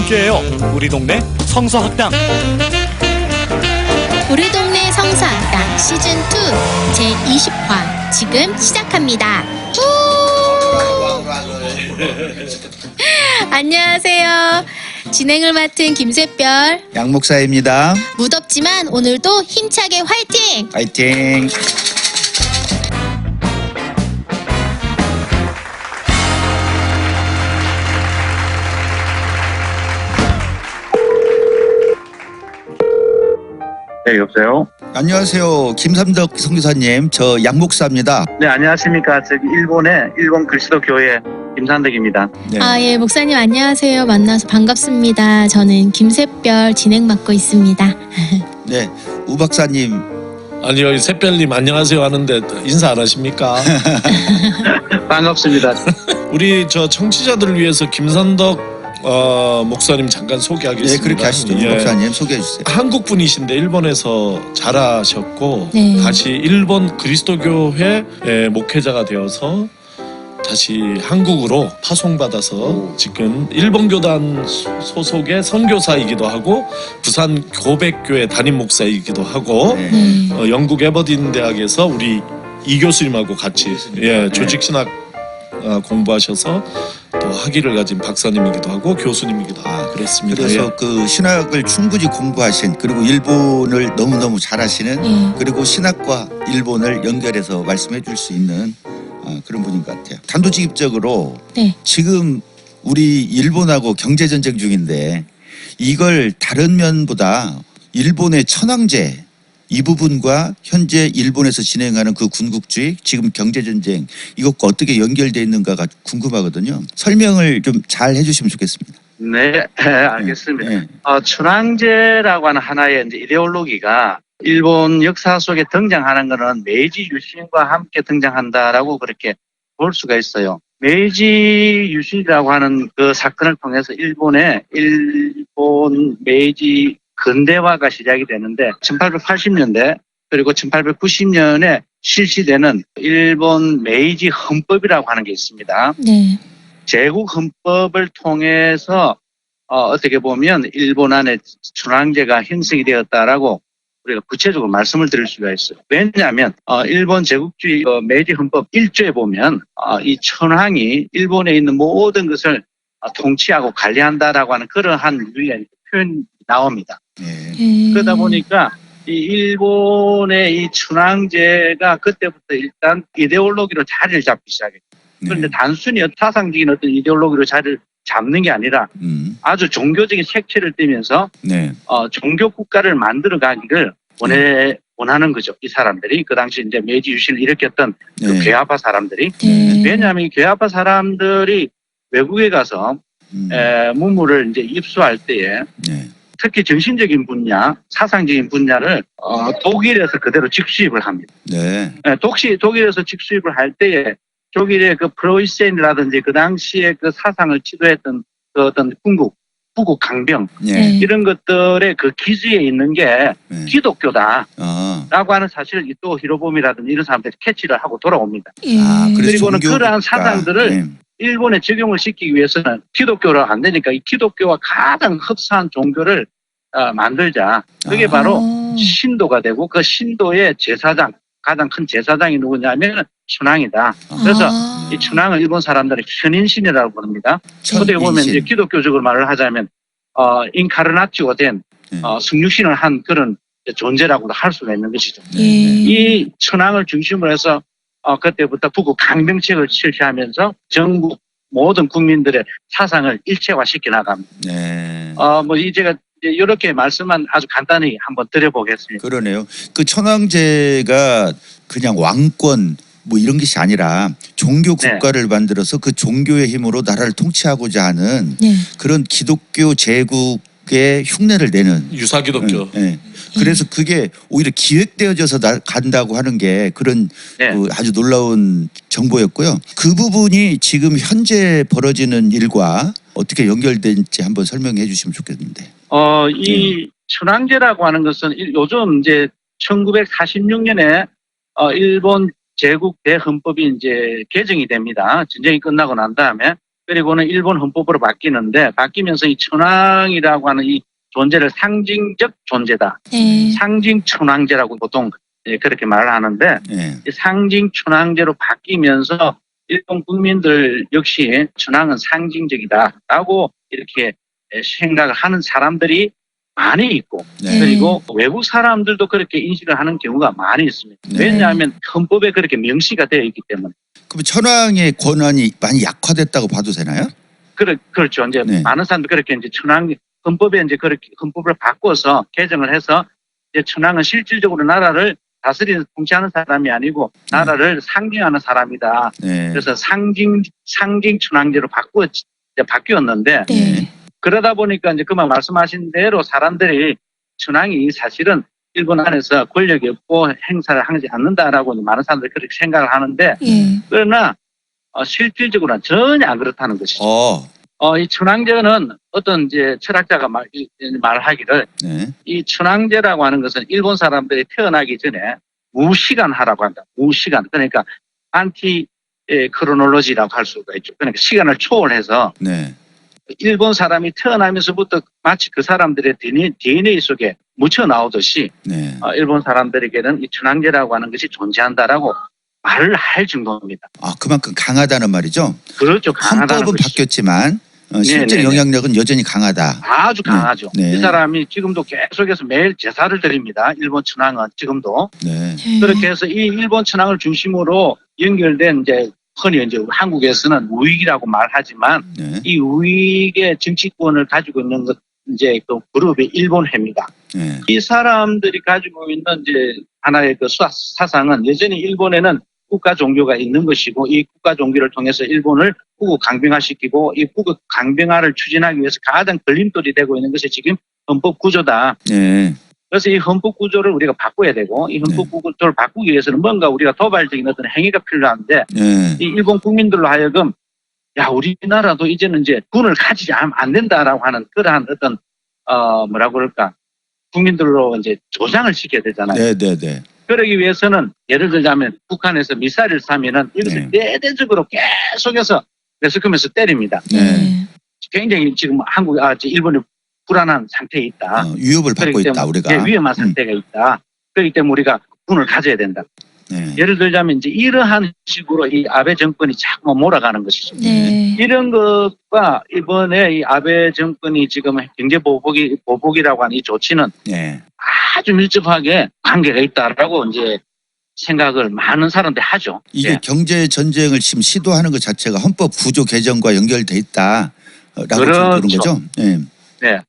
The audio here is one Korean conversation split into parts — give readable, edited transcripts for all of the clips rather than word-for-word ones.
함께해요. 우리 동네 성서학당. 우리 동네 성서학당 시즌2 제20화 지금 시작합니다. 안녕하세요. 진행을 맡은 김새별 양 목사입니다. 무덥지만 오늘도 힘차게 화이팅! 파이팅. 네, 여보세요? 안녕하세요. 김삼덕 선교사님, 저 양 목사입니다. 네, 안녕하십니까. 저기 일본 그리스도 교회 김산덕입니다. 네. 예, 목사님 안녕하세요. 만나서 반갑습니다. 저는 김새별 진행 맡고 있습니다. 네, 우 박사님. 아니요, 새별님 안녕하세요 하는데 인사 안 하십니까? 반갑습니다. 우리 저 청취자들을 위해서 김선덕 목사님 잠깐 소개하겠습니다. 네, 그렇게 하시죠. 우 박사님 소개해 주세요. 한국 분이신데 일본에서 자라셨고 네. 다시 일본 그리스도교회 목회자가 되어서 다시 한국으로 파송받아서 지금 일본 교단 소속의 선교사이기도 하고 부산 고백교회 담임 목사이기도 하고 네. 네. 영국 에버딘 대학에서 우리 이 교수님하고 같이 조직신학 공부하셔서 또 학위를 가진 박사님이기도 하고 교수님이기도 하고 그렇습니다. 그래서 그 신학을 충분히 공부하신, 그리고 일본을 너무너무 잘하시는, 네. 그리고 신학과 일본을 연결해서 말씀해 줄 수 있는 그런 분인 것 같아요. 단도직입적으로 네. 지금 우리 일본하고 경제전쟁 중인데 이걸 다른 면보다 일본의 천황제 이 부분과 현재 일본에서 진행하는 그 군국주의, 지금 경제전쟁, 이것과 어떻게 연결되어 있는가가 궁금하거든요. 설명을 좀 잘 해주시면 좋겠습니다. 네, 알겠습니다. 네. 천황제라고 하는 하나의 이제 이데올로기가 일본 역사 속에 등장하는 것은 메이지 유신과 함께 등장한다라고 그렇게 볼 수가 있어요. 메이지 유신이라고 하는 그 사건을 통해서 일본 메이지 근대화가 시작이 되는데 1880년대 그리고 1890년에 실시되는 일본 메이지 헌법이라고 하는 게 있습니다. 네. 제국 헌법을 통해서 어떻게 보면 일본 안에 천황제가 형성이 되었다라고 우리가 구체적으로 말씀을 드릴 수가 있어요. 왜냐하면 일본 제국주의 메이지 헌법 1조에 보면 이 천황이 일본에 있는 모든 것을 통치하고 관리한다라고 하는 그러한 유의 표현이 나옵니다. 네. 그러다 보니까 이 일본의 이 천황제가 그때부터 일단 이데올로기로 자리를 잡기 시작해요. 그런데 단순히 사상적인 어떤 이데올로기로 자리를 잡는 게 아니라 아주 종교적인 색채를 띠면서 네. 종교 국가를 만들어 가기를 원하는 거죠. 이 사람들이 그 당시 이제 메이지 유신을 일으켰던 그 네. 괴아파 사람들이. 네. 왜냐하면 이 괴아파 사람들이 외국에 가서 문물을 이제 입수할 때에 네. 특히 정신적인 분야, 사상적인 분야를 독일에서 그대로 직수입을 합니다. 네. 독일에서 직수입을 할 때에 독일의 그 프로이센이라든지 그 당시에 그 사상을 지도했던 그 어떤 후국 강병 네. 이런 것들의 그 기지에 있는 게 네. 기독교다라고 하는 사실을 또 히로부미라든지 이런 사람들이 캐치를 하고 돌아옵니다. 그리고는 그러한 사상들을 네. 일본에 적용을 시키기 위해서는 기독교로 안 되니까 이 기독교와 가장 흡사한 종교를 만들자. 그게 바로 신도가 되고 그 신도의 제사장, 가장 큰 제사장이 누구냐면 천황이다. 그래서 이 천황을 일본 사람들이 현인신이라고 부릅니다. 어떻게 보면 이제 기독교적으로 말을 하자면 인카르나티오가 된 성육신을 한 그런 존재라고도 할 수가 있는 것이죠. 이 천황을 중심으로 해서 그때부터 북극 강병책을 실시하면서 전국 모든 국민들의 사상을 일체화시켜 나갑니다. 네. 제가 이렇게 말씀만 아주 간단히 한번 드려보겠습니다. 그러네요. 그 천황제가 그냥 왕권 뭐 이런 것이 아니라 종교 국가를 만들어서 그 종교의 힘으로 나라를 통치하고자 하는 네. 그런 기독교 제국의 흉내를 내는 유사기독교. 네. 그래서 그게 오히려 기획되어져서 간다고 하는 게 그런 그 아주 놀라운 정보였고요. 그 부분이 지금 현재 벌어지는 일과 어떻게 연결된지 한번 설명해 주시면 좋겠는데. 이 천황제라고 하는 것은 요즘 이제 1946년에 일본 제국 대헌법이 이제 개정이 됩니다. 전쟁이 끝나고 난 다음에 그리고는 일본 헌법으로 바뀌는데 바뀌면서 이 천황이라고 하는 이 존재를 상징적 존재다. 네. 상징 천황제라고 보통 그렇게 말을 하는데 예. 이 상징 천황제로 바뀌면서 일본 국민들 역시 천황은 상징적이다라고 이렇게 생각을 하는 사람들이 많이 있고 네. 그리고 외국 사람들도 그렇게 인식을 하는 경우가 많이 있습니다. 네. 왜냐하면 헌법에 그렇게 명시가 되어 있기 때문에. 그럼 천황의 권한이 많이 약화됐다고 봐도 되나요? 그렇죠. 이제 네. 많은 사람들이 그렇게 이제 천황 헌법에 이제 그렇게 헌법을 바꿔서 개정을 해서 이제 천황은 실질적으로 나라를 다스리는 통치하는 사람이 아니고 나라를 상징하는 사람이다. 네. 그래서 상징 천황제로 바뀌었는데 네. 그러다 보니까 이제 그만 말씀하신 대로 사람들이 천황이 사실은 일본 안에서 권력이 없고 행사를 하지 않는다라고 많은 사람들이 그렇게 생각을 하는데 예. 그러나 실질적으로는 전혀 안 그렇다는 것이죠. 이 천황제는 어떤 이제 철학자가 말하기를 네. 이 천황제라고 하는 것은 일본 사람들이 태어나기 전에 무시간하라고 한다. 무시간. 그러니까 안티 크로놀로지라고 할 수가 있죠. 그러니까 시간을 초월해서 네. 일본 사람이 태어나면서부터 마치 그 사람들의 DNA 속에 묻혀 나오듯이 네. 일본 사람들에게는 이 천황제라고 하는 것이 존재한다라고 말을 할 정도입니다. 아, 그만큼 강하다는 말이죠. 그렇죠. 강하다는 헌법은 것이죠. 바뀌었지만 실제 네네네. 영향력은 여전히 강하다. 아주 강하죠. 네. 이 사람이 지금도 계속해서 매일 제사를 드립니다. 일본 천황은 지금도. 네. 그렇게 해서 이 일본 천황을 중심으로 연결된 이제 흔히 이제 한국에서는 우익이라고 말하지만 네. 이 우익의 정치권을 가지고 있는 것 이제 그 그룹이 일본회입니다. 네. 이 사람들이 가지고 있는 이제 하나의 그 사상은 여전히 일본에는 국가 종교가 있는 것이고 이 국가 종교를 통해서 일본을 후국 강병화시키고 이 후국 강병화를 추진하기 위해서 가장 걸림돌이 되고 있는 것이 지금 헌법 구조다. 네. 그래서 이 헌법 구조를 우리가 바꿔야 되고 이 헌법 구조를 바꾸기 위해서는 뭔가 우리가 도발적인 어떤 행위가 필요한데 네. 이 일본 국민들로 하여금 야 우리나라도 이제는 이제 군을 가지지 안 된다라고 하는 그러한 어떤 뭐라고 그럴까 국민들로 이제 조장을 시켜야 되잖아요. 네. 네. 네. 그러기 위해서는 예를 들자면 북한에서 미사일을 쏴면은 이것을 대대적으로 계속해서 계속하면서 때립니다. 네. 굉장히 지금 일본이 불안한 상태에 있다. 위협을 받고 있다 우리가. 네, 위험한 상태가 있다. 그렇기 때문에 우리가 군을 가져야 된다. 네. 예를 들자면 이제 이러한 식으로 이 아베 정권이 자꾸 몰아가는 것이죠. 네. 이런 것과 이번에 이 아베 정권이 지금 경제 보복이라고 하는 이 조치는 네. 아주 밀접하게 관계가 있다라고 이제 생각을 많은 사람들이 하죠. 이게 네. 경제 전쟁을 지금 시도하는 것 자체가 헌법 구조 개정과 연결돼 있다라고 그런 거죠. 네. 네.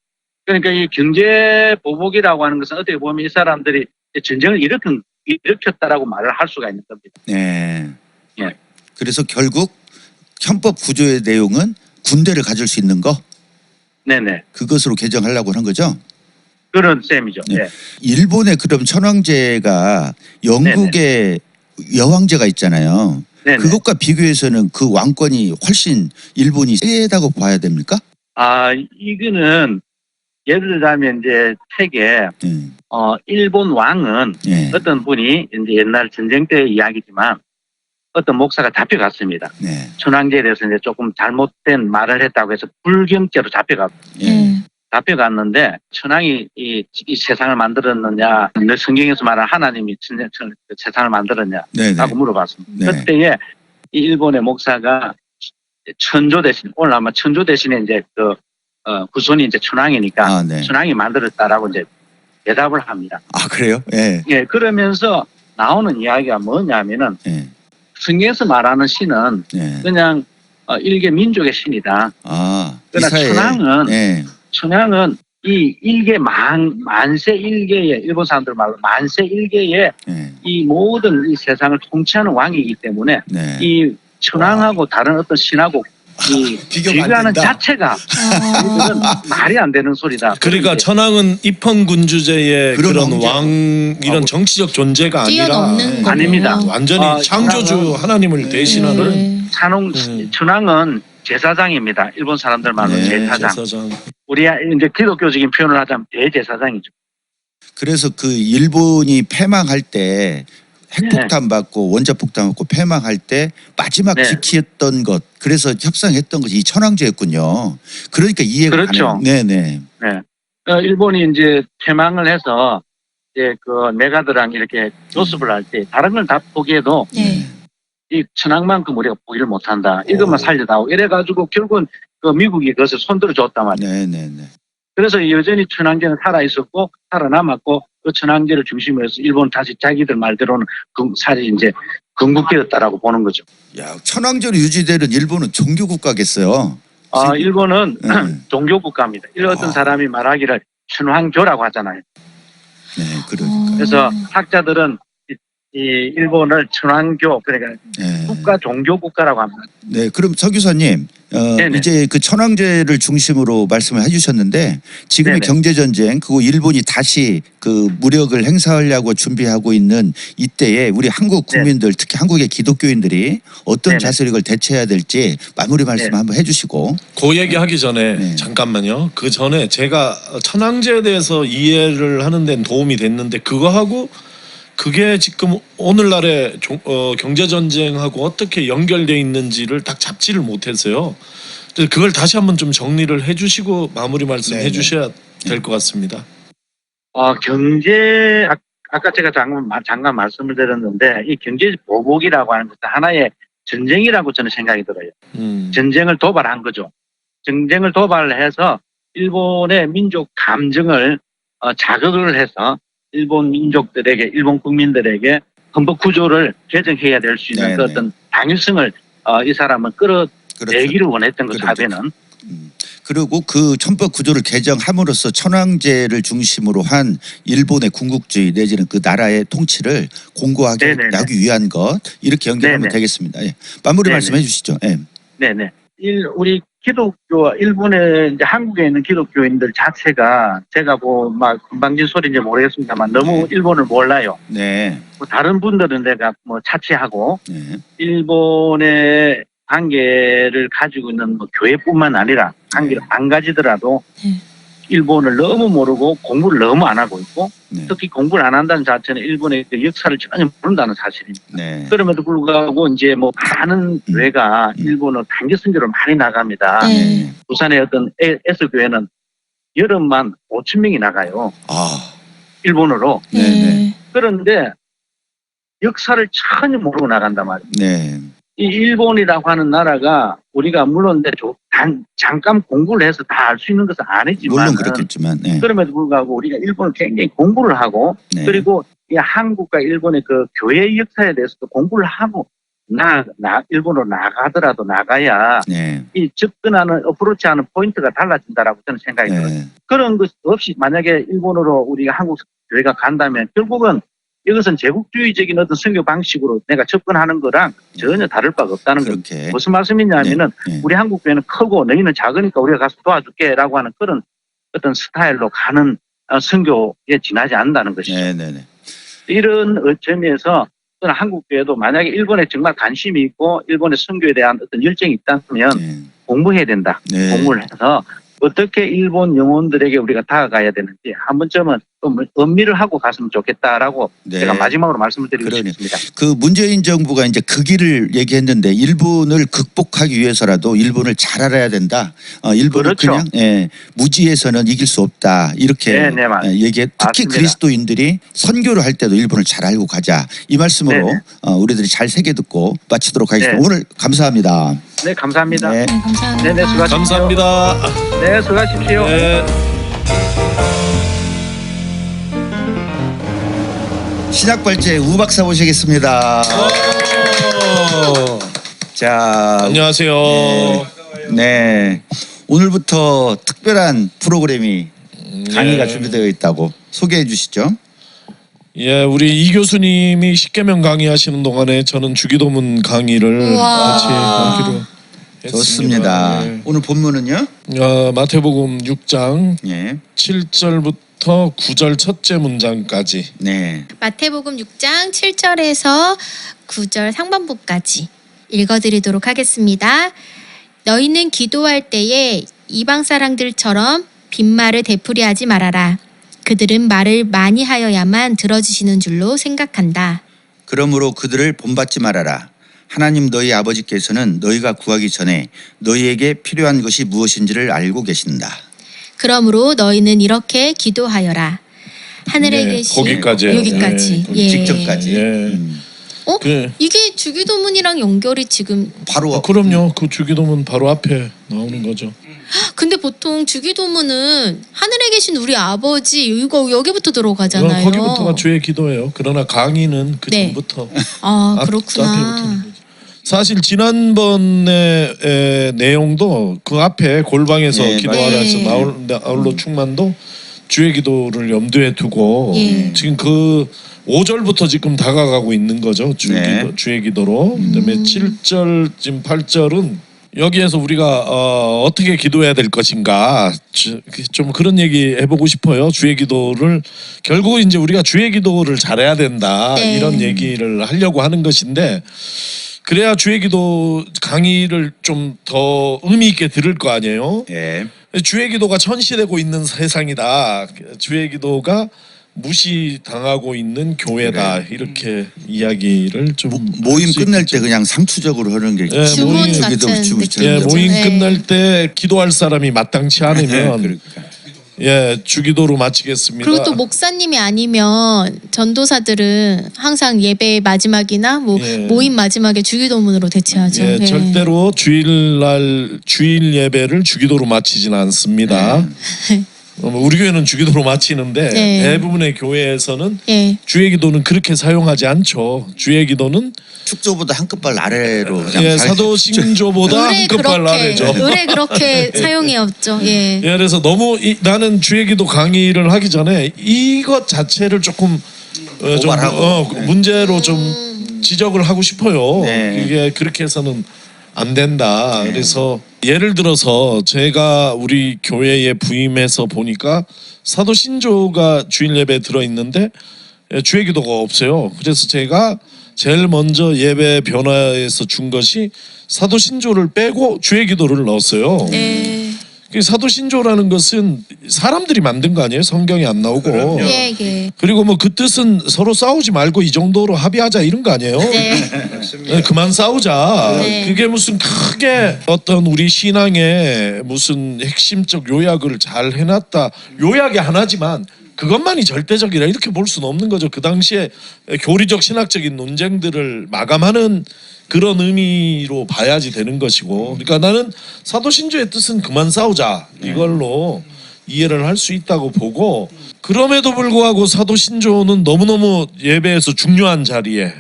그러니까 이 경제 보복이라고 하는 것은 어떻게 보면 이 사람들이 전쟁을 일으켰다라고 말을 할 수가 있는 겁니다. 네. 예. 그래서 결국 헌법 구조의 내용은 군대를 가질 수 있는 거 네네. 그것으로 개정하려고 한 거죠. 그런 셈이죠. 네. 네. 일본의 그럼 천황제가 영국의 여왕제가 있잖아요. 네네. 그것과 비교해서는 그 왕권이 훨씬 일본이 세다고 봐야 됩니까? 이거는 예를 들자면 이제 책에 네. 일본 왕은 네. 어떤 분이 이제 옛날 전쟁 때 이야기지만 어떤 목사가 잡혀갔습니다. 네. 천황제에 대해서 이제 조금 잘못된 말을 했다고 해서 불경죄로 예. 잡혀갔는데 천황이 이 세상을 만들었느냐, 성경에서 말하는 하나님이 세상을 만들었냐라고 네네. 물어봤습니다. 네. 그때에 이 일본의 목사가 천조 대신 오늘 아마 천조 대신에 이제 후손이 이제 천황이니까 네. 천황이 만들었다라고 이제 대답을 합니다. 아 그래요? 예. 예, 그러면서 나오는 이야기가 뭐냐면은 예. 성경에서 말하는 신은 예. 그냥 일개 민족의 신이다. 그러나 이사에. 천황은 이 일개 만세 일개의 일본 사람들 말로 만세 일개의 예. 이 모든 이 세상을 통치하는 왕이기 때문에 네. 이 천황하고 다른 어떤 신하고 이 비교가 안 비교하는 된다. 자체가 이거는 말이 안 되는 소리다. 그러니까 천황은 입헌군주제의 그런 그런 왕조. 왕 이런 정치적 존재가 아니라 뛰어넘는 거죠. 아닙니다. 완전히 창조주 하나님을 대신하는 네. 천황은 제사장입니다. 일본 사람들 말로 네, 제사장. 제사장. 우리 이제 기독교적인 표현을 하자면 대제사장이죠. 그래서 그 일본이 패망할 때 핵폭탄 받고 원자폭탄 받고 패망할 때 마지막 네. 지키었던 것 그래서 협상했던 것이 이 천황제였군요. 그러니까 이해가 그렇죠. 가네요. 네네. 네. 일본이 이제 퇴망을 해서 이제 그 메가드랑 이렇게 교습을 할 때 다른 걸 다 포기해도 네. 이 천황만큼 우리가 포기를 못한다. 이것만 살려다오. 이래가지고 결국은 그 미국이 그것을 손들어 줬단 말이에요. 네네네. 그래서 여전히 천황제는 살아 있었고 살아남았고 그 천황제를 중심으로 해서 일본 다시 자기들 말대로는 살이 이제 건국되었다라고 보는 거죠. 야, 천황제로 유지되는 일본은 종교 국가겠어요. 일본은 네. 종교 국가입니다. 어떤 사람이 말하기를 천황교라고 하잖아요. 네, 그러니까. 그래서 학자들은 이 일본을 천황교 그러니까 네. 국가 종교 국가라고 합니다. 네, 그럼 서 교사님, 네네. 이제 그 천황제를 중심으로 말씀을 해주셨는데 지금의 네네. 경제 전쟁, 그리고 일본이 다시 그 무력을 행사하려고 준비하고 있는 이때에 우리 한국 국민들, 특히 한국의 기독교인들이 어떤 네네. 자세로 이걸 대처해야 될지 마무리 말씀 네. 한번 해주시고. 그 얘기하기 전에 네. 잠깐만요. 그 전에 제가 천황제에 대해서 이해를 하는 데는 도움이 됐는데 그거하고 그게 지금 오늘날의 경제 전쟁하고 어떻게 연결돼 있는지를 딱 잡지를 못했어요. 그래서 그걸 다시 한번 좀 정리를 해주시고 마무리 말씀해 네네. 주셔야 될 것 같습니다. 경제 아까 제가 잠깐 말씀을 드렸는데 이 경제 보복이라고 하는 것은 하나의 전쟁이라고 저는 생각이 들어요. 전쟁을 도발한 거죠. 전쟁을 도발해서 일본의 민족 감정을 자극을 해서 일본 민족들에게 일본 국민들에게 헌법 구조를 개정해야 될 수 있는 그 네네. 어떤 당위성을 이 사람은 끌어내기를 원했던 거죠. 그렇죠. 사배는. 그리고 그 헌법 구조를 개정함으로써 천황제를 중심으로 한 일본의 군국주의 내지는 그 나라의 통치를 공고하게 네네네. 하기 위한 것 이렇게 연결하면 네네. 되겠습니다. 예. 마무리 네네. 말씀해 주시죠. 예. 네네. 우리 기독교, 일본에 이제 한국에 있는 기독교인들 자체가 제가 막 금방진 소리인지 모르겠습니다만 너무 네. 일본을 몰라요. 네. 다른 분들은 내가 차치하고 네. 일본의 관계를 가지고 있는 교회뿐만 아니라 관계를 안 가지더라도 네. 일본을 너무 모르고 공부를 너무 안 하고 있고 네. 특히 공부를 안 한다는 자체는 일본의 그 역사를 전혀 모른다는 사실입니다. 네. 그럼에도 불구하고 이제 많은 교회가 일본을 단기 선교를 많이 나갑니다. 네. 부산의 어떤 S교회는 여름만 5천 명이 나가요. 아. 일본어로. 네네. 그런데 역사를 전혀 모르고 나간단 말이에요. 네. 이 일본이라고 하는 나라가 우리가 물론 잠깐 공부를 해서 다 알 수 있는 것은 아니지만 물론 그렇겠지만. 네. 그럼에도 불구하고 우리가 일본을 굉장히 공부를 하고 네. 그리고 이 한국과 일본의 그 교회 역사에 대해서도 공부를 하고 일본으로 나가더라도 나가야 네. 이 접근하는 어프로치하는 포인트가 달라진다라고 저는 생각이 들어요. 네. 그런 것 없이 만약에 일본으로 우리가 한국 교회가 간다면 결국은 이것은 제국주의적인 어떤 선교 방식으로 내가 접근하는 거랑 전혀 다를 바가 없다는 거예요. 그렇게. 무슨 말씀이냐면은 네. 네. 우리 한국 교회는 크고 너희는 작으니까 우리가 가서 도와줄게라고 하는 그런 어떤 스타일로 가는 선교에 지나지 않는다는 것이죠. 네네네. 이런 점에서 한국 교회도 만약에 일본에 정말 관심이 있고 일본의 선교에 대한 어떤 열정이 있다면 네. 공부해야 된다. 네. 공부를 해서 어떻게 일본 영혼들에게 우리가 다가가야 되는지 한 번쯤은 좀 음미를 하고 갔으면 좋겠다라고 네. 제가 마지막으로 말씀을 드리고 그러네요. 싶습니다. 그 문재인 정부가 이제 그 길을 얘기했는데 일본을 극복하기 위해서라도 일본을 잘 알아야 된다. 일본을 그렇죠. 그냥 무지해서는 이길 수 없다. 이렇게 네, 맞습니다. 얘기해. 특히 맞습니다. 그리스도인들이 선교를 할 때도 일본을 잘 알고 가자. 이 말씀으로 네네. 우리들이 잘 새겨 듣고 마치도록 하겠습니다. 네. 오늘 감사합니다. 네, 감사합니다. 네. 네, 감사합니다. 네, 수고하십시오. 감사합니다. 네, 수고하십시오. 네. 신학발제 우 박사 모시겠습니다. 자, 안녕하세요. 네. 오늘부터 특별한 프로그램이 강의가 준비되어 있다고 소개해 주시죠. 예, 우리 이 교수님이 십계명 강의하시는 동안에 저는 주기도문 강의를 우와. 같이 하기로 좋습니다. 했습니다. 예. 오늘 본문은요? 마태복음 6장 예. 7절부터 9절 첫째 문장까지. 네. 마태복음 6장 7절에서 9절 상반부까지 읽어드리도록 하겠습니다. 너희는 기도할 때에 이방 사람들처럼 빈말을 되풀이하지 말아라. 그들은 말을 많이 하여야만 들어주시는 줄로 생각한다. 그러므로 그들을 본받지 말아라. 하나님 너희 아버지께서는 너희가 구하기 전에 너희에게 필요한 것이 무엇인지를 알고 계신다. 그러므로 너희는 이렇게 기도하여라. 하늘에 네, 계신 거기까지예요. 여기까지. 네, 직접까지. 예. 어? 그- 이게 주기도문이랑 연결이 지금 바로 그럼요. 그 주기도문 바로 앞에 나오는 거죠. 근데 보통 주기도문은 하늘에 계신 우리 아버지 이거 여기부터 들어가잖아요. 거기부터가 주의 기도예요. 그러나 강의는 그 네. 전부터 아 앞에부터 그렇구나. 있는 거죠. 사실 지난번의 내용도 그 앞에 골방에서 네, 기도하라서 맞아요. 나홀로 충만도 주의 기도를 염두에 두고 예. 지금 그 5절부터 지금 다가가고 있는 거죠. 네. 주의 기도로. 그다음에 7절 지금 8절은 여기에서 우리가 어떻게 기도해야 될 것인가 좀 그런 얘기 해보고 싶어요. 주의 기도를 결국 이제 우리가 주의 기도를 잘해야 된다 네. 이런 얘기를 하려고 하는 것인데 그래야 주의 기도 강의를 좀 더 의미 있게 들을 거 아니에요. 예. 주의 기도가 천시되고 있는 세상이다. 주의 기도가 무시당하고 있는 교회다. 이렇게 이야기를 좀 모임 할수 끝날 있겠죠. 때 그냥 상투적으로 하는 게 예, 주문 모임 같은 주기도문처럼. 예, 그렇죠. 모임 네. 끝날 때 기도할 사람이 마땅치 않으면 그러니까. 예, 주기도로 마치겠습니다. 그리고 또 목사님이 아니면 전도사들은 항상 예배 마지막이나 뭐 예. 모임 마지막에 주기도문으로 대체하죠. 예, 예. 절대로 주일 예배를 주기도로 마치지는 않습니다. 우리 교회는 주기도로 마치는데 네. 대부분의 교회에서는 예. 주의 기도는 그렇게 사용하지 않죠. 주의 기도는 축조보다 한 끗발 아래로 그냥 예, 사도신조보다 한 끗발 아래죠. 의뢰 그렇게 사용이 없죠. 예. 예, 그래서 너무 나는 주의 기도 강의를 하기 전에 이것 자체를 조금 좀 오발하고. 네. 문제로 좀 지적을 하고 싶어요. 네. 이게 그렇게 해서는 안 된다. 그래서 예를 들어서 제가 우리 교회에 부임해서 보니까 사도 신조가 주일 예배에 들어 있는데 주의 기도가 없어요. 그래서 제가 제일 먼저 예배 변화에서 준 것이 사도 신조를 빼고 주의 기도를 넣었어요. 네. 그 사도 신조라는 것은 사람들이 만든 거 아니에요? 성경에 안 나오고. 예, 예. 그리고 뭐 그 뜻은 서로 싸우지 말고 이 정도로 합의하자 이런 거 아니에요? 네. 네, 그만 싸우자. 네. 그게 무슨 크게 어떤 우리 신앙의 무슨 핵심적 요약을 잘 해놨다. 요약이 하나지만 그것만이 절대적이라 이렇게 볼 수는 없는 거죠. 그 당시에 교리적 신학적인 논쟁들을 마감하는 그런 의미로 봐야지 되는 것이고, 그러니까 나는 사도 신조의 뜻은 그만 싸우자 이걸로 이해를 할 수 있다고 보고, 그럼에도 불구하고 사도 신조는 너무너무 예배에서 중요한 자리에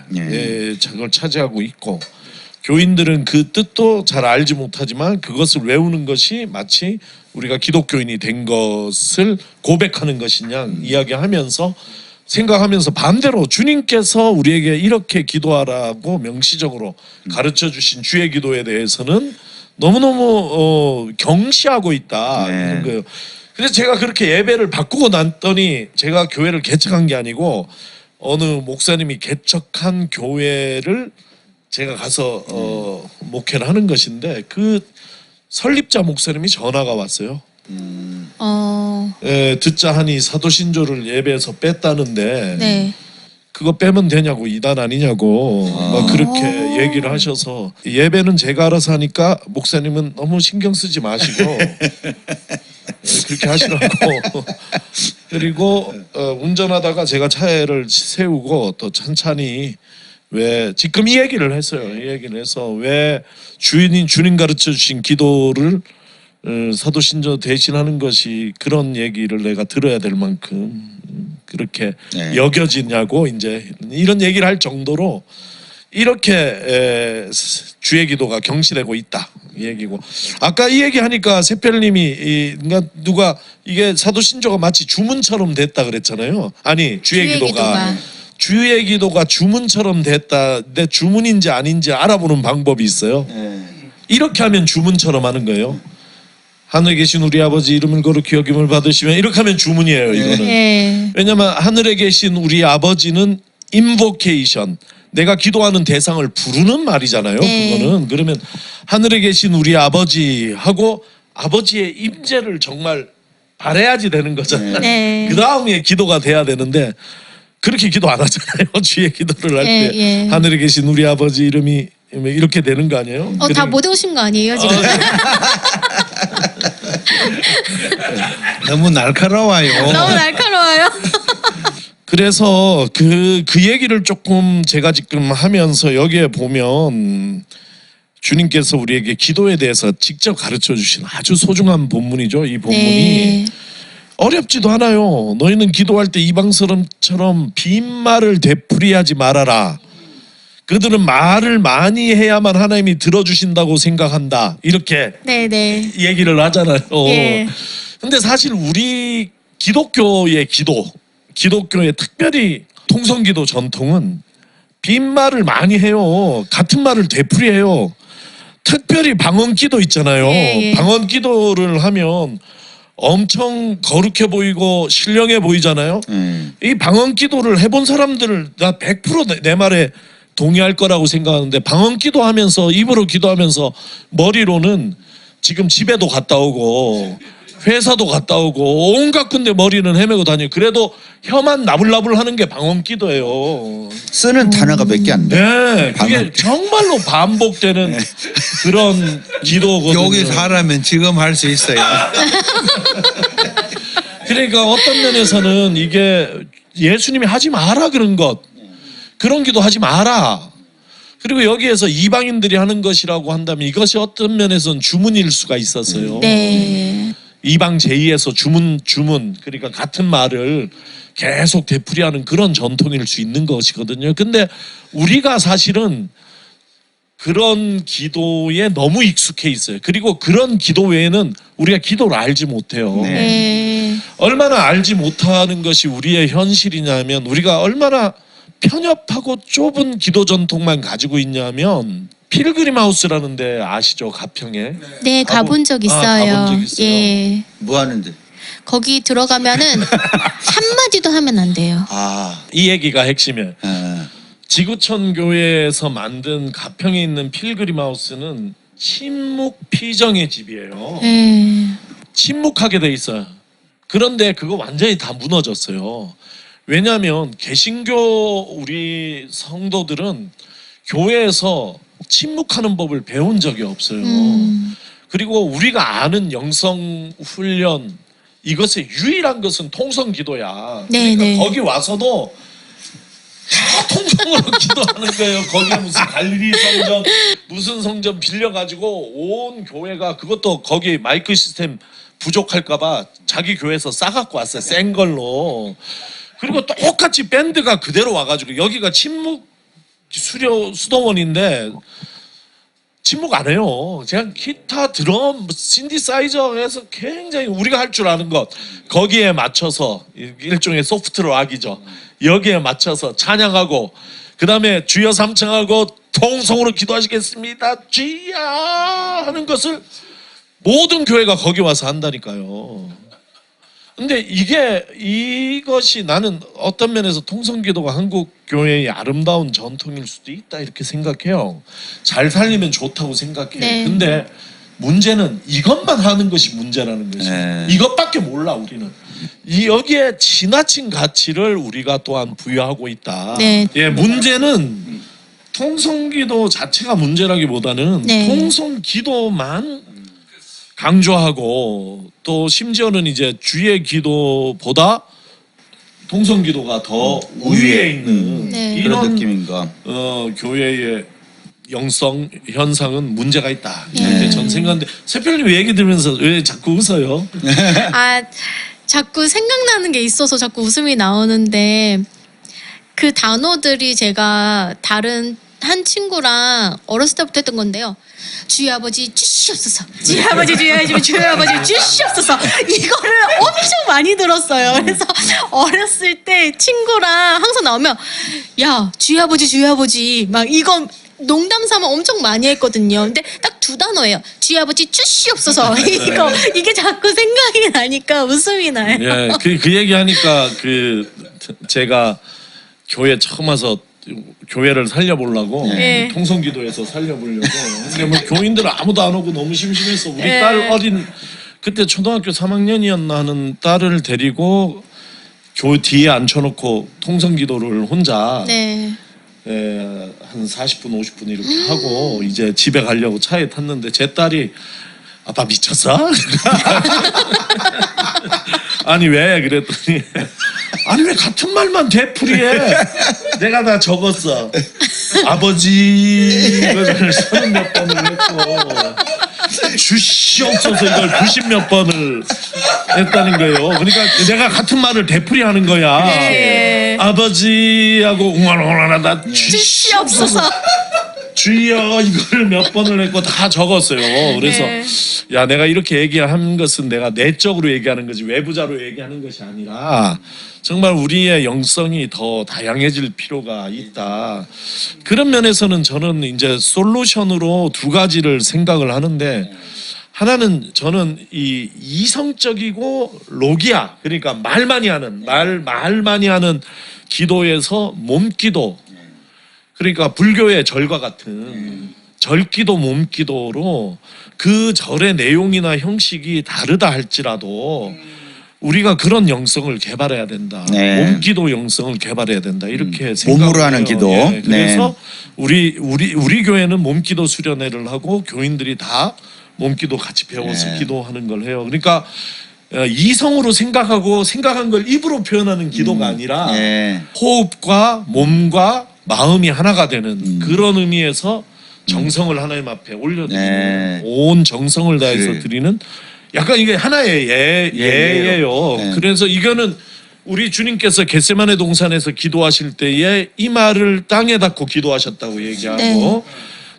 그걸 차지하고 있고, 교인들은 그 뜻도 잘 알지 못하지만 그것을 외우는 것이 마치 우리가 기독교인이 된 것을 고백하는 것이냐 이야기하면서 생각하면서 반대로 주님께서 우리에게 이렇게 기도하라고 명시적으로 가르쳐 주신 주의 기도에 대해서는 너무너무 경시하고 있다. 네. 그 그래서 제가 그렇게 예배를 바꾸고 났더니 제가 교회를 개척한 게 아니고 어느 목사님이 개척한 교회를 제가 가서 목회를 하는 것인데 그 설립자 목사님이 전화가 왔어요. 예, 듣자 하니 사도신조를 예배에서 뺐다는데 네. 그거 빼면 되냐고 이단 아니냐고 막 그렇게 얘기를 하셔서 예배는 제가 알아서 하니까 목사님은 너무 신경 쓰지 마시고 그렇게 하시라고 그리고 운전하다가 제가 차를 세우고 또 천천히 왜 지금 이 얘기를 했어요. 이 얘기를 해서 왜 주님 가르쳐 주신 기도를 사도신조 대신하는 것이 그런 얘기를 내가 들어야 될 만큼 그렇게 네. 여겨지냐고 이제 이런 얘기를 할 정도로 이렇게 주의 기도가 경시되고 있다 이 얘기고, 아까 이 얘기하니까 새별님이 그러니까 누가 이게 사도신조가 마치 주문처럼 됐다 그랬잖아요. 아니 주의 기도가 주의 기도가 주문처럼 됐다. 내 주문인지 아닌지 알아보는 방법이 있어요. 이렇게 하면 주문처럼 하는 거예요. 하늘에 계신 우리 아버지 이름을 거룩히 여김을 받으시면 이렇게 하면 주문이에요. 이거는. 예. 왜냐면 하늘에 계신 우리 아버지는 인보케이션, 내가 기도하는 대상을 부르는 말이잖아요. 네. 그거는. 그러면 하늘에 계신 우리 아버지하고 아버지의 임재를 정말 바라야지 되는 거잖아요. 네. 그 다음에 기도가 돼야 되는데 그렇게 기도 안 하잖아요. 주의 기도를 할 때 예. 하늘에 계신 우리 아버지 이름이 이렇게 되는 거 아니에요? 다 못 외우신 거 아니에요 지금? 너무 날카로워요. 너무 날카로워요. 그래서 그 얘기를 조금 제가 지금 하면서 여기에 보면 주님께서 우리에게 기도에 대해서 직접 가르쳐 주신 아주 소중한 본문이죠. 이 본문이 네. 어렵지도 않아요. 너희는 기도할 때 이방 사람처럼 빈말을 되풀이하지 말아라. 그들은 말을 많이 해야만 하나님이 들어주신다고 생각한다. 이렇게 네네. 얘기를 하잖아요. 예. 근데 사실 우리 기독교의 기독교의 특별히 통성기도 전통은 빈말을 많이 해요. 같은 말을 되풀이해요. 특별히 방언기도 있잖아요. 예. 방언기도를 하면 엄청 거룩해 보이고 신령해 보이잖아요. 이 방언기도를 해본 사람들 나 100% 내 말에 동의할 거라고 생각하는데 방언기도 하면서 입으로 기도하면서 머리로는 지금 집에도 갔다 오고 회사도 갔다 오고 온갖 군데 머리는 헤매고 다녀요. 그래도 혀만 나불나불 하는 게 방언기도예요. 쓰는 단어가 몇 개 안 돼. 네, 그게 방언. 정말로 반복되는 그런 기도거든요. 여기 사람은 지금 할 수 있어요. 그러니까 어떤 면에서는 이게 예수님이 하지 마라 그런 것, 그런 기도 하지 마라. 그리고 여기에서 이방인들이 하는 것이라고 한다면 이것이 어떤 면에서는 주문일 수가 있었어요. 네. 이방 제2에서 주문 그러니까 같은 말을 계속 되풀이하는 그런 전통일 수 있는 것이거든요. 근데 우리가 사실은 그런 기도에 너무 익숙해 있어요. 그리고 그런 기도 외에는 우리가 기도를 알지 못해요. 네. 네. 얼마나 알지 못하는 것이 우리의 현실이냐면 우리가 얼마나 편협하고 좁은 기도 전통만 가지고 있냐면 필그림 하우스라는 데 아시죠? 가평에. 네, 가본 적 있어요. 가본 적 있어요. 예. 뭐 하는데? 거기 들어가면은 한마디도 하면 안 돼요. 이 얘기가 핵심이에요. 아, 지구촌 교회에서 만든 가평에 있는 필그림 하우스는 침묵 피정의 집이에요. 침묵하게 돼 있어요. 그런데 그거 완전히 다 무너졌어요. 왜냐하면 개신교 우리 성도들은 교회에서 침묵하는 법을 배운 적이 없어요. 그리고 우리가 아는 영성 훈련 이것의 유일한 것은 통성 기도야. 네, 그러니까 네. 거기 와서도 다 통성으로 기도하는 거예요. 거기에 무슨 갈릴리 성전 무슨 성전 빌려가지고 온 교회가 그것도 거기 마이크 시스템 부족할까봐 자기 교회에서 싸갖고 왔어요. 센 걸로. 그리고 똑같이 밴드가 그대로 와가지고 여기가 침묵 수도원인데 침묵 안 해요. 그냥 기타, 드럼, 신디사이저 해서 굉장히 우리가 할 줄 아는 것 거기에 맞춰서 일종의 소프트 락이죠. 여기에 맞춰서 찬양하고 그 다음에 주여 삼창하고 통성으로 기도하시겠습니다. 주여 하는 것을 모든 교회가 거기 와서 한다니까요. 근데 이것이 나는 어떤 면에서 통성기도가 한국 교회의 아름다운 전통일 수도 있다 이렇게 생각해요. 잘 살리면 좋다고 생각해요. 네. 근데 문제는 이것만 하는 것이 문제라는 거죠. 네. 이것밖에 몰라 우리는. 여기에 지나친 가치를 우리가 또한 부여하고 있다. 네. 예, 문제는 통성기도 자체가 문제라기보다는 네. 통성기도만 강조하고 또 심지어는 이제 주의 기도보다 통성 기도가 더 우위에 있는 네. 그런 이런 느낌인가. 교회의 영성 현상은 문제가 있다. 이렇게 네. 전 생각하는데 세표님 얘기 들으면서 왜 자꾸 웃어요? 아, 자꾸 생각나는 게 있어서 자꾸 웃음이 나오는데 그 단어들이 제가 다른 한 친구랑 어렸을 때부터 했던 건데요. 주의 아버지 주시옵소서. 주의 아버지 주의 아버지 주시옵소서. 이거를 엄청 많이 들었어요. 그래서 어렸을 때 친구랑 항상 나오면 야 주의 아버지 막 이거 농담 삼아 엄청 많이 했거든요. 근데 딱 두 단어예요. 주의 아버지 주시옵소서. 이게 자꾸 생각이 나니까 웃음이 나요. 예, 그 얘기 하니까 제가 교회 처음 와서 교회를 살려보려고 네. 통성기도에서 살려보려고 근데 뭐 교인들 아무도 안 오고 너무 심심해서 우리 네. 딸 어린 그때 초등학교 3학년이었나 하는 딸을 데리고 교 뒤에 앉혀놓고 통성기도를 혼자 네. 한 40분 50분 이렇게 하고 이제 집에 가려고 차에 탔는데 제 딸이 아빠 미쳤어? 아니 왜 그랬더니 아니 왜 같은 말만 되풀이해? 내가 다 적었어. 아버지 이걸 30몇 번을 했고 주시옵소서 이걸 90몇 번을 했다는 거예요. 그러니까 내가 같은 말을 되풀이하는 거야. 네. 아버지하고 웅얼웅얼하다 주시옵소서. 주여 이걸 몇 번을 했고 다 적었어요. 그래서 네. 야 내가 이렇게 얘기한 것은 내가 내적으로 얘기하는 거지 외부자로 얘기하는 것이 아니라 정말 우리의 영성이 더 다양해질 필요가 있다. 그런 면에서는 저는 이제 솔루션으로 두 가지를 생각을 하는데 하나는 저는 이 이성적이고 로기아 그러니까 말 많이 하는 말 많이 하는 기도에서 몸기도 그러니까 불교의 절과 같은 절기도 몸기도로 그 절의 내용이나 형식이 다르다 할지라도 우리가 그런 영성을 개발해야 된다. 네. 몸기도 영성을 개발해야 된다. 이렇게 생각을 몸으로 하는 해요. 기도. 예, 그래서 네. 우리 교회는 몸기도 수련회를 하고 교인들이 다 몸기도 같이 배워서 네. 기도하는 걸 해요. 그러니까 이성으로 생각하고 생각한 걸 입으로 표현하는 기도가 아니라 네. 호흡과 몸과 마음이 하나가 되는 그런 의미에서 정성을 하나님 앞에 올려드리는 네. 온 정성을 다해서 그래. 드리는 약간 이게 하나의 예예요. 네. 그래서 이거는 우리 주님께서 겟세마네 동산에서 기도하실 때에 이 말을 땅에 닿고 기도하셨다고 얘기하고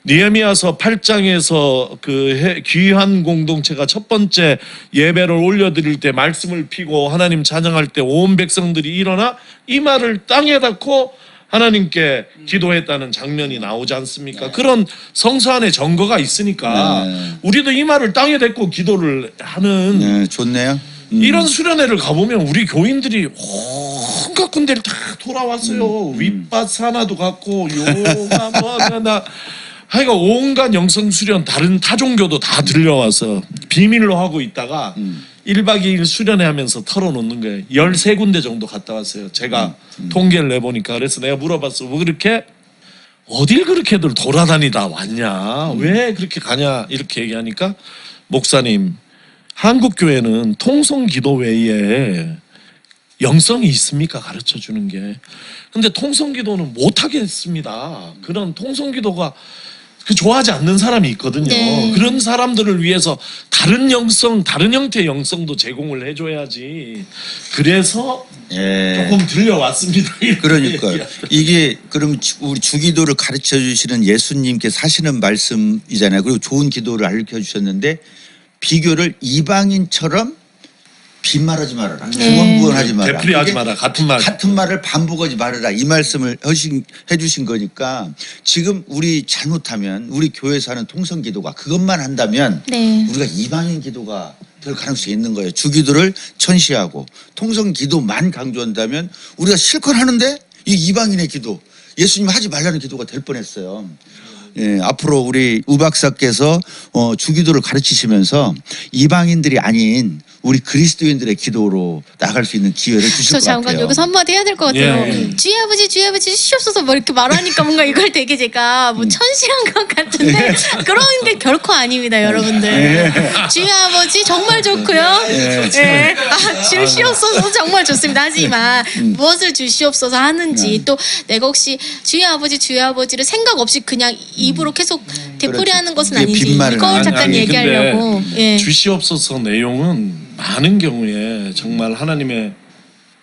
느헤미야서 8장에서 그 귀한 공동체가 첫 번째 예배를 올려드릴 때 말씀을 피고 하나님 찬양할 때 온 백성들이 일어나 이 말을 땅에 닿고 하나님께 기도했다는 장면이 나오지 않습니까? 그런 성서 안에 증거가 있으니까 우리도 이 말을 땅에 댔고 기도를 하는 네, 좋네요. 이런 수련회를 가보면 우리 교인들이 온갖 군데를 다 돌아왔어요. 윗바사나도 갔고 요가 뭐나 하여간 온갖 영성 수련 다른 타 종교도 다 들려와서 비밀로 하고 있다가 1박 2일 수련회 하면서 털어놓는 거예요. 13군데 정도 갔다 왔어요. 제가 통계를 내보니까. 그래서 내가 물어봤어. 뭐 그렇게 어딜 그렇게들 돌아다니다 왔냐? 왜 그렇게 가냐? 이렇게 얘기하니까 목사님 한국 교회는 통성 기도 외에 영성이 있습니까? 가르쳐 주는 게. 근데 통성 기도는 못 하겠습니다. 그런 통성 기도가 좋아하지 않는 사람이 있거든요. 네. 그런 사람들을 위해서 다른 영성, 다른 형태의 영성도 제공을 해줘야지. 그래서 예. 조금 들려왔습니다. 그러니까요. 이게 그럼 우리 주기도를 가르쳐 주시는 예수님께 사시는 말씀이잖아요. 그리고 좋은 기도를 알려 주셨는데 비교를 이방인처럼 빈말하지 말아라. 중언부언하지 마라. 되풀이하지 이게 마라. 같은 말. 같은 말을 반복하지 말아라. 이 말씀을 해주신 거니까 지금 우리 잘못하면 우리 교회에서 하는 통성 기도가 그것만 한다면 네. 우리가 이방인 기도가 될 가능성이 있는 거예요. 주기도를 천시하고 통성 기도만 강조한다면 우리가 실컷 하는데 이 이방인의 기도 예수님 하지 말라는 기도가 될 뻔했어요. 예, 앞으로 우리 우 박사께서 주기도를 가르치시면서 이방인들이 아닌 우리 그리스도인들의 기도로 나갈 수 있는 기회를 주실 저 것 같아요. 잠깐 여기서 한마디 해야 될 것 같아요. 예. 주의 아버지 주시옵소서 뭐 이렇게 말하니까 뭔가 이걸 되게 제가 뭐 천시한 것 같은데 그런 게 결코 아닙니다, 여러분들. 주의 아버지 정말 좋고요. 예. 아, 주시옵소서 정말 좋습니다. 하지만 무엇을 주시옵소서 하는지 또 내가 혹시 주의 아버지를 생각 없이 그냥 입으로 계속 되풀이하는 것은 그게 아닌지 빈말은 이걸 잠깐 아니, 얘기하려고. 근데 예. 주시옵소서 내용은 많은 경우에 정말 하나님의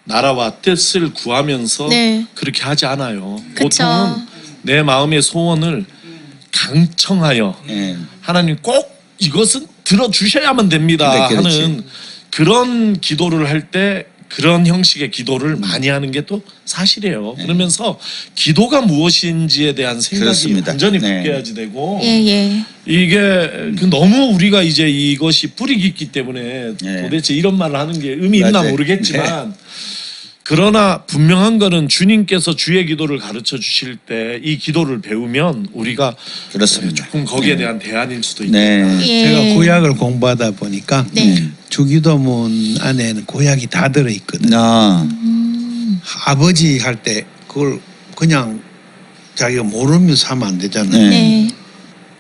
나라와 뜻을 구하면서 네. 그렇게 하지 않아요. 그쵸. 보통은 내 마음의 소원을 강청하여 예. 하나님 꼭 이것은 들어주셔야만 됩니다 네, 그렇지. 하는 그런 기도를 할 때 그런 형식의 기도를 많이 하는 게 또 사실이에요. 그러면서 기도가 무엇인지에 대한 생각이 그렇습니다. 완전히 네. 바뀌어야지 되고 예. 이게 그 너무 우리가 이제 이것이 뿌리 깊기 때문에 네. 도대체 이런 말을 하는 게 의미 있나 맞아요. 모르겠지만 그러나 분명한 거는 주님께서 주의 기도를 가르쳐 주실 때 이 기도를 배우면 우리가 그렇습니다. 조금 거기에 대한 대안일 수도 있다. 네. 예. 제가 구약을 공부하다 보니까 네. 주기도문 안에는 구약이 다 들어있거든요. 아, 아버지 할 때 그걸 그냥 자기가 모르면서 하면 안 되잖아요. 네. 네.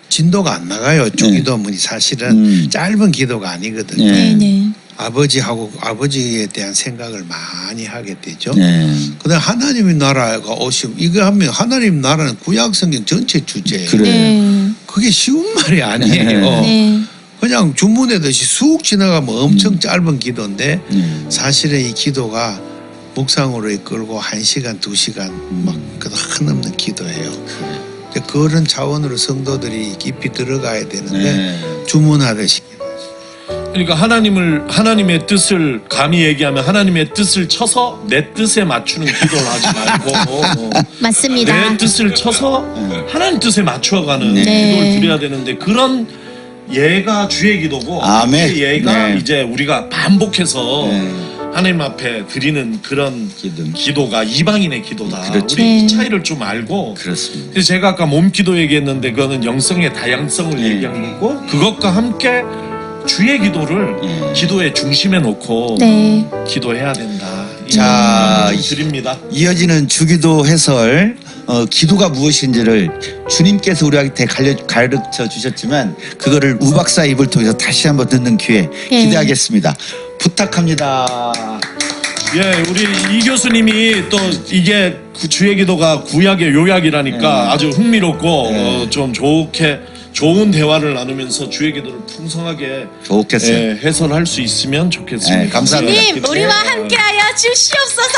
진도가 안 나가요. 주기도문이 사실은 짧은 기도가 아니거든요. 네. 네. 네. 아버지하고 아버지에 대한 생각을 많이 하게 되죠. 네. 그다음 하나님의 나라가 오시면 이거 하면 하나님 나라는 구약 성경 전체 주제예요. 그래. 네. 그게 쉬운 말이 아니에요. 네. 그냥 주문하듯이 쑥 지나가면 엄청 짧은 기도인데 사실은 이 기도가 묵상으로 이끌고 1시간, 2시간 막 한없는 기도예요. 그런 차원으로 성도들이 깊이 들어가야 되는데 네. 주문하듯이 그러니까 하나님의 뜻을 감히 얘기하면 하나님의 뜻을 쳐서 내 뜻에 맞추는 기도를 하지 말고 맞습니다. 내 뜻을 쳐서 하나님 뜻에 맞춰가는 네. 기도를 드려야 되는데 그런 예가 주의 기도고 아멘. 그 예가 네. 이제 우리가 반복해서 네. 하나님 앞에 드리는 그런 기도가 이방인의 기도다. 그렇죠. 우리 네. 이 차이를 좀 알고 그렇습니다. 그래서 제가 아까 몸기도 얘기했는데 그거는 영성의 다양성을 네. 얘기한 거고 그것과 함께 주의 기도를 네. 기도의 중심에 놓고 네. 기도해야 된다. 자, 이 드립니다. 이어지는 주기도 해설 기도가 무엇인지를 주님께서 우리한테 가르쳐 주셨지만 그거를 우 박사 입을 통해서 다시 한번 듣는 기회 네. 기대하겠습니다. 부탁합니다. 예, 우리 이 교수님이 또 이게 주의 기도가 구약의 요약이라니까 아주 흥미롭고 네. 좀 좋은 대화를 나누면서 주의 기도를 풍성하게 좋겠어요. 해설할 수 있으면 좋겠습니다. 네, 감사합니다. 님, 우리와 함께하여 주시옵소서.